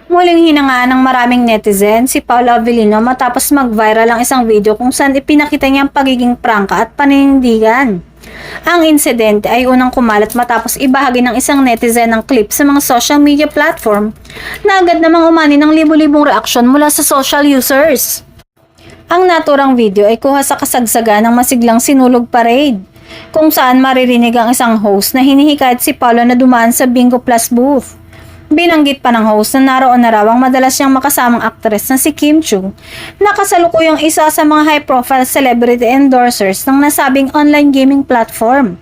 Muling hinangaan ng maraming netizen si Paolo Avellino matapos mag-viral ang isang video kung saan ipinakita niya ang pagiging prangka at paninindigan. Ang insidente ay unang kumalat matapos ibahagi ng isang netizen ng clip sa mga social media platform na agad namang umani ng libu-libong reaksyon mula sa social users. Ang naturang video ay kuha sa kasagsagan ng masiglang sinulog parade, kung saan maririnig ang isang host na hinihikayat si Paolo na dumaan sa Bingo Plus booth. Binanggit pa ng host na naroon na raw ang madalas niyang makasamang aktres na si Kim Chiu, na kasalukuyang isa sa mga high-profile celebrity endorsers ng nasabing online gaming platform.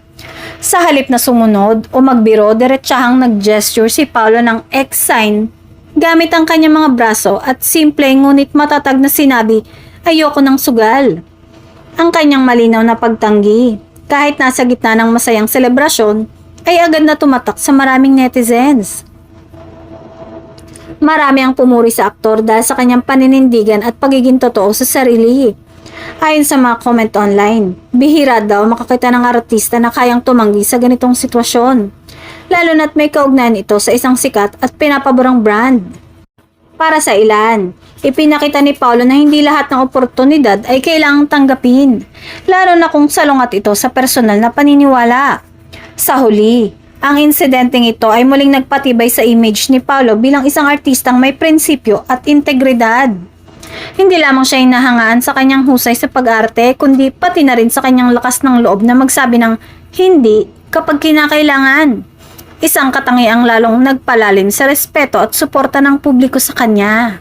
Sa halip na sumunod o magbiro, diretsahang nag-gesture si Paolo ng X sign gamit ang kanyang mga braso at simple ngunit matatag na sinabi, "Ayoko ng sugal." Ang kanyang malinaw na pagtanggi, kahit nasa gitna ng masayang selebrasyon, ay agad na tumatak sa maraming netizens. Marami ang pumuri sa aktor dahil sa kanyang paninindigan at pagiging totoo sa sarili. Ayon sa mga comment online, bihira daw makakita ng artista na kayang tumanggi sa ganitong sitwasyon, lalo na't may kaugnayan ito sa isang sikat at pinapaborang brand. Para sa ilan, ipinakita ni Paolo na hindi lahat ng oportunidad ay kailangang tanggapin, lalo na kung salungat ito sa personal na paniniwala. Sa huli, ang insidenteng ito ay muling nagpatibay sa image ni Paolo bilang isang artistang may prinsipyo at integridad. Hindi lamang siya hinahangaan sa kanyang husay sa pag-arte, kundi pati na rin sa kanyang lakas ng loob na magsabi ng hindi kapag kinakailangan. Isang katangiang lalong nagpalalim sa respeto at suporta ng publiko sa kanya.